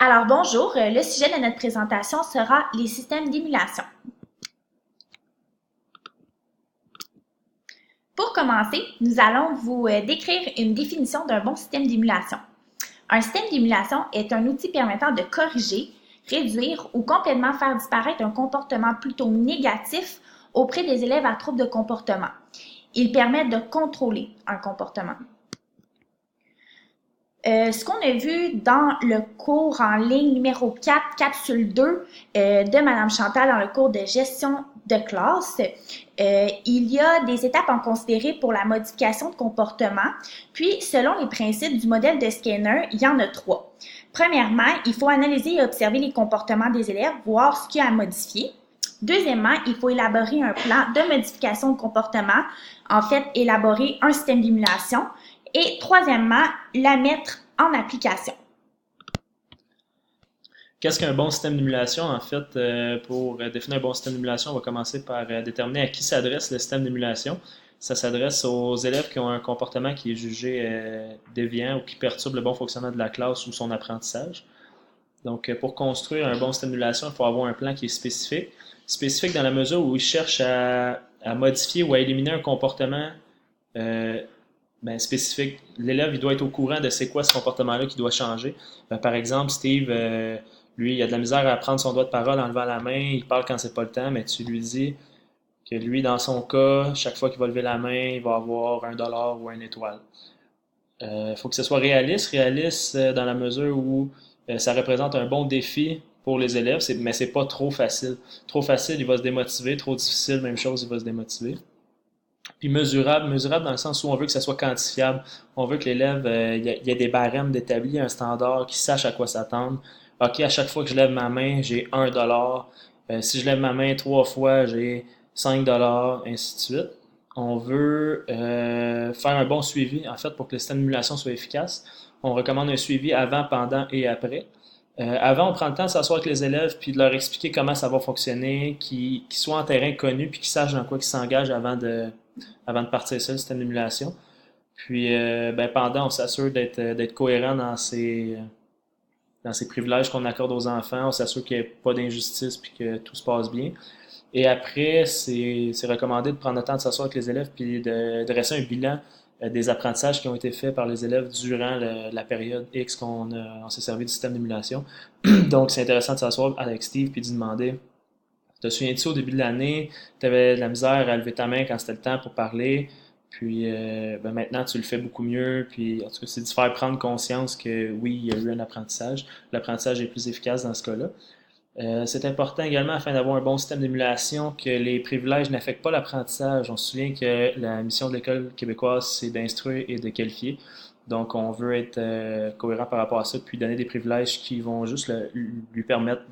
Alors bonjour, le sujet de notre présentation sera les systèmes d'émulation. Pour commencer, nous allons vous décrire une définition d'un bon système d'émulation. Un système d'émulation est un outil permettant de corriger, réduire ou complètement faire disparaître un comportement plutôt négatif auprès des élèves à troubles de comportement. Il permet de contrôler un comportement. Ce qu'on a vu dans le cours en ligne numéro 4, capsule 2 de Mme Chantal dans le cours de gestion de classe, il y a des étapes à considérer pour la modification de comportement. Puis, selon les principes du modèle de Skinner, il y en a 3. Premièrement, il faut analyser et observer les comportements des élèves, voir ce qu'il y a à modifier. Deuxièmement, il faut élaborer un plan de modification de comportement, en fait, élaborer un système d'émulation. Et troisièmement, la mettre en application. Qu'est-ce qu'un bon système d'émulation? En fait, pour définir un bon système d'émulation, on va commencer par déterminer à qui s'adresse le système d'émulation. Ça s'adresse aux élèves qui ont un comportement qui est jugé déviant ou qui perturbe le bon fonctionnement de la classe ou son apprentissage. Donc, pour construire un bon système d'émulation, il faut avoir un plan qui est spécifique. Spécifique dans la mesure où il cherche à modifier ou à éliminer un comportement spécifique. L'élève, il doit être au courant de c'est quoi ce comportement-là qui doit changer. Par exemple, Steve, lui, il a de la misère à prendre son doigt de parole en levant la main, il parle quand c'est pas le temps, mais tu lui dis que lui, dans son cas, chaque fois qu'il va lever la main, il va avoir $1 ou une étoile. Il faut que ce soit réaliste dans la mesure où ça représente un bon défi pour les élèves, mais c'est pas trop facile. Trop facile, il va se démotiver, trop difficile, même chose, il va se démotiver. Puis mesurable dans le sens où on veut que ça soit quantifiable. On veut que l'élève, il y ait des barèmes d'établis, un standard, qu'il sache à quoi s'attendre. OK, à chaque fois que je lève ma main, j'ai $1. Si je lève ma main 3 fois, j'ai $5, ainsi de suite. On veut faire un bon suivi, en fait, pour que le système d'émulation soit efficace. On recommande un suivi avant, pendant et après. Avant, on prend le temps de s'asseoir avec les élèves puis de leur expliquer comment ça va fonctionner, qu'ils soient en terrain connu puis qu'ils sachent dans quoi ils s'engagent avant de partir ça, le système d'émulation. Puis pendant, on s'assure d'être cohérent dans ces privilèges qu'on accorde aux enfants. On s'assure qu'il n'y ait pas d'injustice puis que tout se passe bien. Et après, c'est recommandé de prendre le temps de s'asseoir avec les élèves puis de dresser un bilan des apprentissages qui ont été faits par les élèves durant la période X on s'est servi du système d'émulation. Donc, c'est intéressant de s'asseoir avec Steve puis de lui demander: te souviens-tu au début de l'année, tu avais de la misère à lever ta main quand c'était le temps pour parler, puis maintenant tu le fais beaucoup mieux, puis en tout cas, c'est de faire prendre conscience que oui, il y a eu un apprentissage. L'apprentissage est plus efficace dans ce cas-là. C'est important également, afin d'avoir un bon système d'émulation, que les privilèges n'affectent pas l'apprentissage. On se souvient que la mission de l'École québécoise, c'est d'instruire et de qualifier. Donc, on veut être cohérent par rapport à ça, puis donner des privilèges qui vont juste lui permettre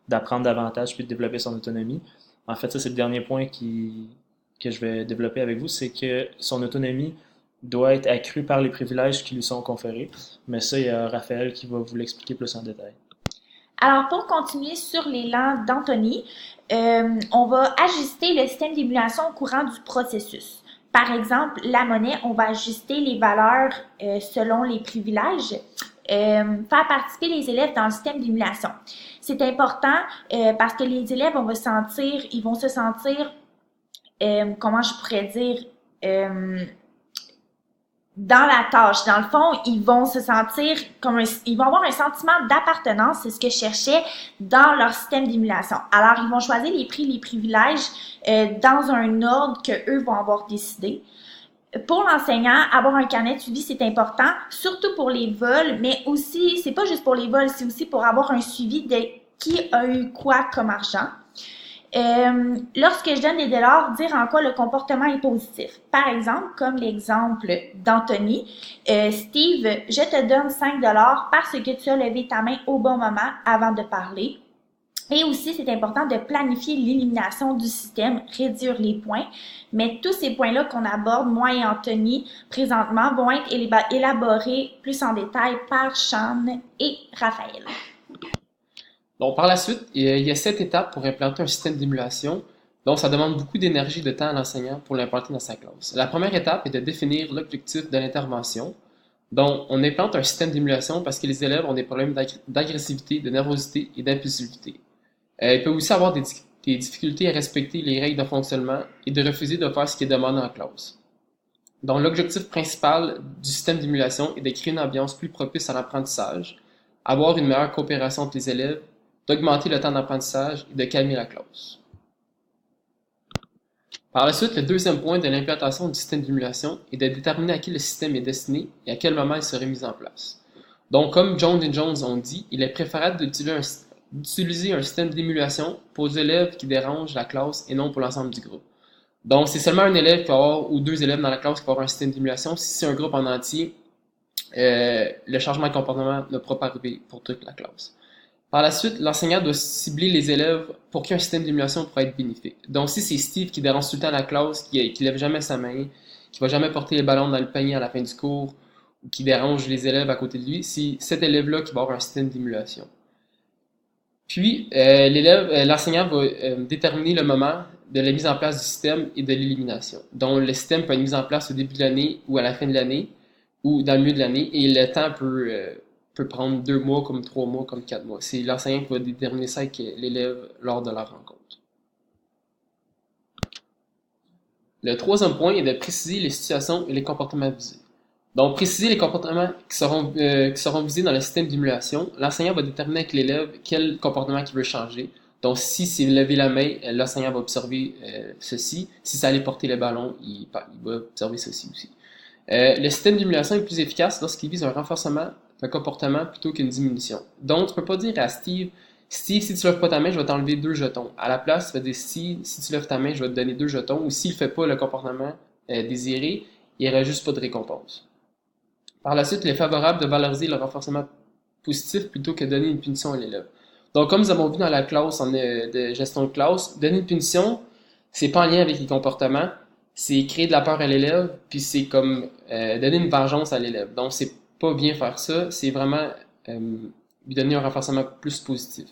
d'apprendre davantage puis de développer son autonomie. En fait, ça, c'est le dernier point que je vais développer avec vous, c'est que son autonomie doit être accrue par les privilèges qui lui sont conférés. Mais ça, il y a Raphaël qui va vous l'expliquer plus en détail. Alors, pour continuer sur l'élan d'Anthony, on va ajuster le système d'émulation au courant du processus. Par exemple, la monnaie, on va ajuster les valeurs selon les privilèges. Faire participer les élèves dans le système d'émulation. C'est important parce que les élèves ils vont se sentir, comment je pourrais dire, dans la tâche. Dans le fond, ils vont se sentir ils vont avoir un sentiment d'appartenance, c'est ce que je cherchais, dans leur système d'émulation. Alors, ils vont choisir les privilèges dans un ordre que eux vont avoir décidé. Pour l'enseignant, avoir un carnet de suivi, c'est important, surtout pour les vols, mais aussi, c'est pas juste pour les vols, c'est aussi pour avoir un suivi de qui a eu quoi comme argent. Lorsque je donne des dollars, dire en quoi le comportement est positif. Par exemple, comme l'exemple d'Anthony, Steve, je te donne 5 $ parce que tu as levé ta main au bon moment avant de parler. Et aussi, c'est important de planifier l'élimination du système, réduire les points. Mais tous ces points-là qu'on aborde, moi et Anthony, présentement, vont être élaborés plus en détail par Sean et Raphaël. Donc, par la suite, il y a 7 étapes pour implanter un système d'émulation. Donc, ça demande beaucoup d'énergie et de temps à l'enseignant pour l'implanter dans sa classe. La première étape est de définir l'objectif de l'intervention. Donc, on implante un système d'émulation parce que les élèves ont des problèmes d'agressivité, de nervosité et d'impulsivité. Ils peuvent aussi avoir des difficultés à respecter les règles de fonctionnement et de refuser de faire ce qui est demandé en classe. Donc, l'objectif principal du système d'émulation est de créer une ambiance plus propice à l'apprentissage, avoir une meilleure coopération entre les élèves, d'augmenter le temps d'apprentissage et de calmer la classe. Par la suite, le deuxième point de l'implantation du système d'émulation est de déterminer à qui le système est destiné et à quel moment il serait mis en place. Donc, comme Jones et Jones ont dit, il est préférable d'utiliser un système d'émulation pour les élèves qui dérangent la classe et non pour l'ensemble du groupe. Donc, c'est seulement un élève qui va avoir, ou deux élèves dans la classe qui vont avoir un système d'émulation. Si c'est un groupe en entier, le changement de comportement ne pourra pas arriver pour toute la classe. Par la suite, l'enseignant doit cibler les élèves pour qu'un système d'émulation pourrait être bénéfique. Donc, si c'est Steve qui dérange tout le temps la classe, qui lève jamais sa main, qui va jamais porter les ballons dans le panier à la fin du cours, ou qui dérange les élèves à côté de lui, c'est cet élève-là qui va avoir un système d'émulation. Puis, l'enseignant va déterminer le moment de la mise en place du système et de l'élimination. Donc, le système peut être mis en place au début de l'année ou à la fin de l'année, ou dans le milieu de l'année, et le temps peut prendre 2 mois, comme 3 mois, comme 4 mois. C'est l'enseignant qui va déterminer ça avec l'élève lors de la rencontre. Le troisième point est de préciser les situations et les comportements visés. Donc, préciser les comportements qui seront visés dans le système d'émulation, l'enseignant va déterminer avec l'élève quel comportement il veut changer. Donc, si c'est lever la main, l'enseignant va observer ceci. Si c'est aller porter le ballon, il va observer ceci aussi. Le système d'émulation est plus efficace lorsqu'il vise un renforcement d'un comportement plutôt qu'une diminution. Donc, tu ne peux pas dire à Steve, si tu lèves pas ta main, je vais t'enlever 2 jetons. À la place, tu vas dire, si tu lèves ta main, je vais te donner 2 jetons. Ou s'il ne fait pas le comportement désiré, il n'y aura juste pas de récompense. Par la suite, il est favorable de valoriser le renforcement positif plutôt que de donner une punition à l'élève. Donc, comme nous avons vu dans la classe de gestion de classe, donner une punition, c'est pas en lien avec les comportements, c'est créer de la peur à l'élève, puis c'est comme donner une vengeance à l'élève. Donc, c'est pas bien faire ça, c'est vraiment lui donner un renforcement plus positif.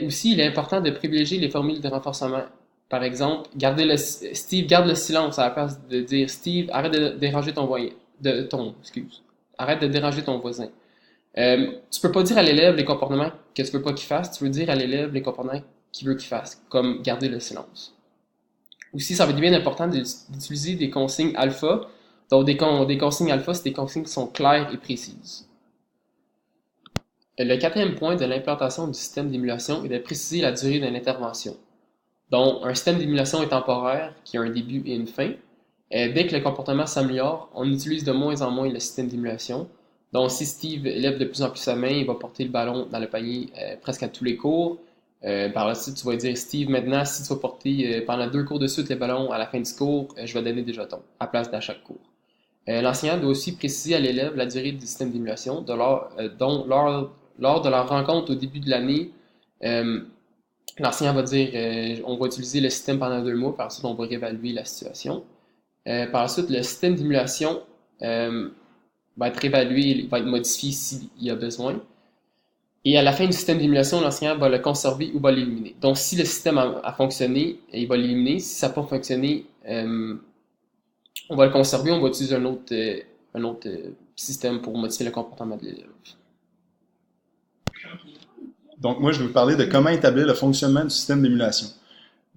Aussi, il est important de privilégier les formules de renforcement. Par exemple, Steve garde le silence à la place de dire Steve, arrête de déranger arrête de déranger ton voisin. Tu peux pas dire à l'élève les comportements que tu veux pas qu'il fasse, tu veux dire à l'élève les comportements qu'il veut qu'il fasse, comme garder le silence. Aussi, ça va être bien important d'utiliser des consignes alpha. Donc, des consignes alpha, c'est des consignes qui sont claires et précises. Le quatrième point de l'implantation du système d'émulation est de préciser la durée de l'intervention. Donc, un système d'émulation est temporaire, qui a un début et une fin. Dès que le comportement s'améliore, on utilise de moins en moins le système d'émulation. Donc, si Steve lève de plus en plus sa main, il va porter le ballon dans le panier presque à tous les cours. Par la suite, tu vas dire Steve, maintenant, si tu vas porter pendant 2 cours de suite le ballon à la fin du cours, je vais donner des jetons à place d'à chaque cours. L'enseignant doit aussi préciser à l'élève la durée du système d'émulation, dont lors de leur rencontre au début de l'année, l'enseignant va dire on va utiliser le système pendant 2 mois, par la suite on va réévaluer la situation. Par la suite, le système d'émulation va être évalué, va être modifié s'il y a besoin. Et à la fin du système d'émulation, l'enseignant va le conserver ou va l'éliminer. Donc, si le système a fonctionné, il va l'éliminer. Si ça n'a pas fonctionné, on va le conserver, on va utiliser un autre système pour modifier le comportement de l'élève. Donc, moi, je vais vous parler de comment établir le fonctionnement du système d'émulation.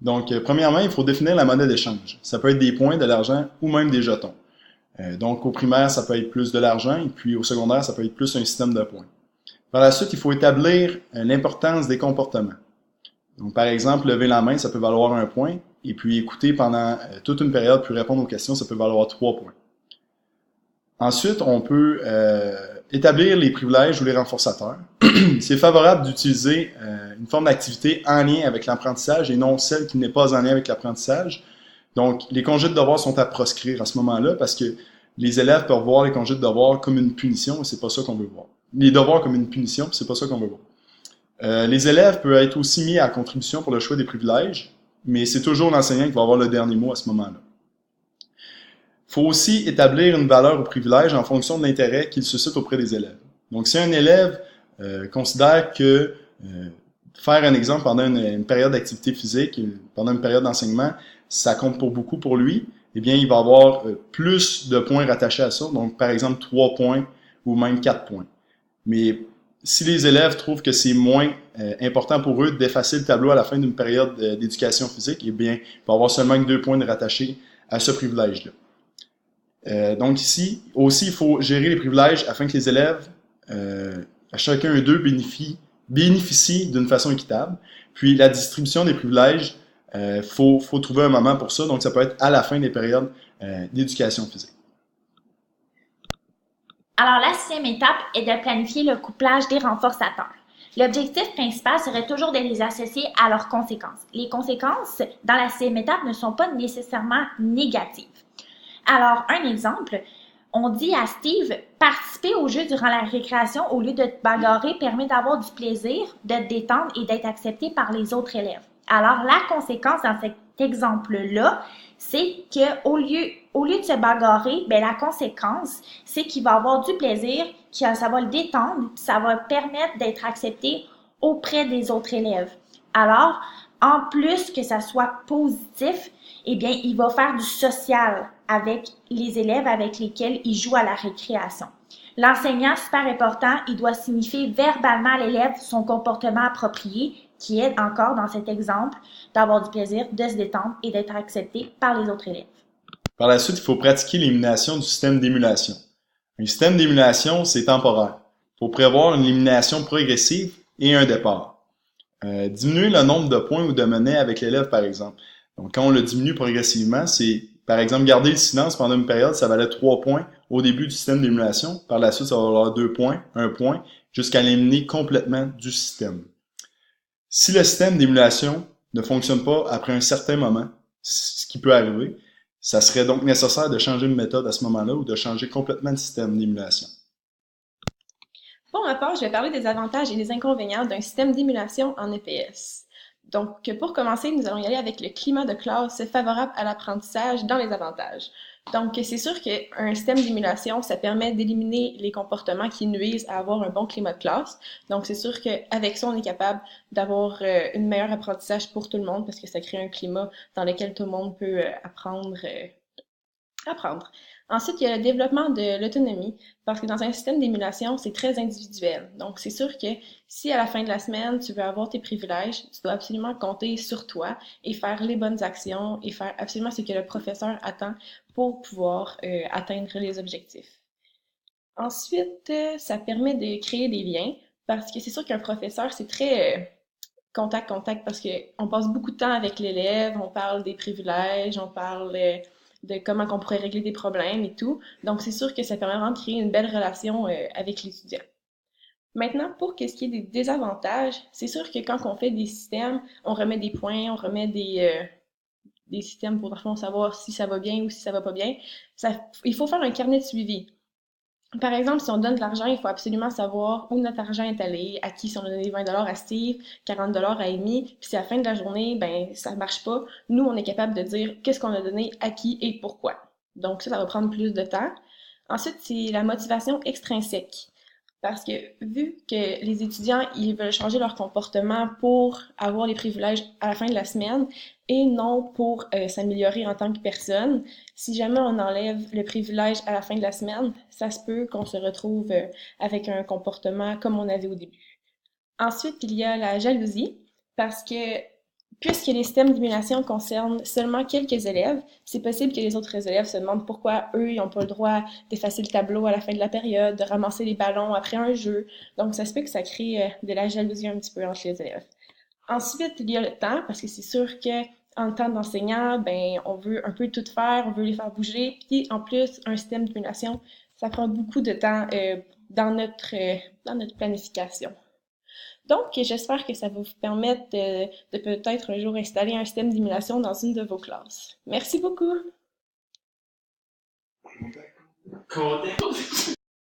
Donc, premièrement, il faut définir la monnaie d'échange. Ça peut être des points, de l'argent ou même des jetons. Donc, au primaire, ça peut être plus de l'argent, et puis au secondaire, ça peut être plus un système de points. Par la suite, il faut établir l'importance des comportements. Donc, par exemple, lever la main, ça peut valoir 1 point, et puis écouter pendant toute une période puis répondre aux questions, ça peut valoir 3 points. Ensuite, on peut établir les privilèges ou les renforçateurs. C'est favorable d'utiliser une forme d'activité en lien avec l'apprentissage et non celle qui n'est pas en lien avec l'apprentissage. Donc, les congés de devoirs sont à proscrire à ce moment-là parce que les élèves peuvent voir les congés de devoirs comme une punition et c'est pas ça qu'on veut voir. Les devoirs comme une punition, c'est pas ça qu'on veut voir. Les élèves peuvent être aussi mis à contribution pour le choix des privilèges, mais c'est toujours l'enseignant qui va avoir le dernier mot à ce moment-là. Il faut aussi établir une valeur au privilège en fonction de l'intérêt qu'il suscite auprès des élèves. Donc, si un élève considère que faire un exemple pendant une période d'activité physique, pendant une période d'enseignement, ça compte pour beaucoup pour lui, eh bien, il va avoir plus de points rattachés à ça. Donc, par exemple, 3 points ou même 4 points. Mais si les élèves trouvent que c'est moins important pour eux d'effacer le tableau à la fin d'une période d'éducation physique, eh bien, il va avoir seulement 2 points de rattachés à ce privilège-là. Donc ici, aussi, il faut gérer les privilèges afin que les élèves, à chacun d'eux, bénéficient d'une façon équitable. Puis la distribution des privilèges, faut trouver un moment pour ça. Donc ça peut être à la fin des périodes d'éducation physique. Alors, la 6e étape est de planifier le couplage des renforçateurs. L'objectif principal serait toujours de les associer à leurs conséquences. Les conséquences dans la 6e étape ne sont pas nécessairement négatives. Alors, un exemple, on dit à Steve, participer au jeu durant la récréation au lieu de te bagarrer permet d'avoir du plaisir, de te détendre et d'être accepté par les autres élèves. Alors, la conséquence dans cet exemple-là, c'est qu'au lieu de se bagarrer, ben, la conséquence, c'est qu'il va avoir du plaisir, que ça va le détendre, puis ça va permettre d'être accepté auprès des autres élèves. Alors, en plus que ça soit positif, eh bien, il va faire du social avec les élèves avec lesquels il joue à la récréation. L'enseignant, super important, il doit signifier verbalement à l'élève son comportement approprié, qui est encore dans cet exemple d'avoir du plaisir, de se détendre et d'être accepté par les autres élèves. Par la suite, il faut pratiquer l'élimination du système d'émulation. Un système d'émulation, c'est temporaire. Il faut prévoir une élimination progressive et un départ. Diminuer le nombre de points ou de monnaies avec l'élève, par exemple. Donc, quand on le diminue progressivement, c'est, par exemple, garder le silence pendant une période, ça valait 3 points au début du système d'émulation. Par la suite, ça va valoir 2 points, 1 point, jusqu'à l'éliminer complètement du système. Si le système d'émulation ne fonctionne pas après un certain moment, ce qui peut arriver, ça serait donc nécessaire de changer de méthode à ce moment-là ou de changer complètement de système d'émulation. Pour ma part, je vais parler des avantages et des inconvénients d'un système d'émulation en EPS. Donc, pour commencer, nous allons y aller avec le climat de classe favorable à l'apprentissage dans les avantages. Donc, c'est sûr qu'un système d'émulation, ça permet d'éliminer les comportements qui nuisent à avoir un bon climat de classe. Donc, c'est sûr qu'avec ça, on est capable d'avoir un meilleur apprentissage pour tout le monde parce que ça crée un climat dans lequel tout le monde peut apprendre. Ensuite, il y a le développement de l'autonomie, parce que dans un système d'émulation, c'est très individuel. Donc, c'est sûr que si à la fin de la semaine, tu veux avoir tes privilèges, tu dois absolument compter sur toi et faire les bonnes actions et faire absolument ce que le professeur attend pour pouvoir atteindre les objectifs. Ensuite, ça permet de créer des liens, parce que c'est sûr qu'un professeur, c'est très contact, parce qu'on passe beaucoup de temps avec l'élève, on parle des privilèges, on parle de comment on pourrait régler des problèmes et tout. Donc, c'est sûr que ça permet vraiment de créer une belle relation avec l'étudiant. Maintenant, pour ce qui est des désavantages, c'est sûr que quand on fait des systèmes, on remet des points, on remet des systèmes pour, dans le fond, savoir si ça va bien ou si ça va pas bien. Il faut faire un carnet de suivi. Par exemple, si on donne de l'argent, il faut absolument savoir où notre argent est allé, à qui, si on a donné 20 à Steve, 40 à Amy, puis si à la fin de la journée, ben, ça marche pas, nous, on est capable de dire qu'est-ce qu'on a donné, à qui et pourquoi. Donc ça va prendre plus de temps. Ensuite, c'est la motivation extrinsèque. Parce que vu que les étudiants, ils veulent changer leur comportement pour avoir les privilèges à la fin de la semaine et non pour s'améliorer en tant que personne, si jamais on enlève le privilège à la fin de la semaine, ça se peut qu'on se retrouve avec un comportement comme on avait au début. Ensuite, il y a la jalousie, parce que puisque les systèmes d'émulation concernent seulement quelques élèves, c'est possible que les autres élèves se demandent pourquoi eux, ils n'ont pas le droit d'effacer le tableau à la fin de la période, de ramasser les ballons après un jeu. Donc, ça se peut que ça crée de la jalousie un petit peu entre les élèves. Ensuite, il y a le temps, parce que c'est sûr que en temps d'enseignant, ben, on veut un peu tout faire, on veut les faire bouger. Puis, en plus, un système d'émulation, ça prend beaucoup de temps dans notre planification. Donc, j'espère que ça va vous permettre de peut-être un jour installer un système d'émulation dans une de vos classes. Merci beaucoup!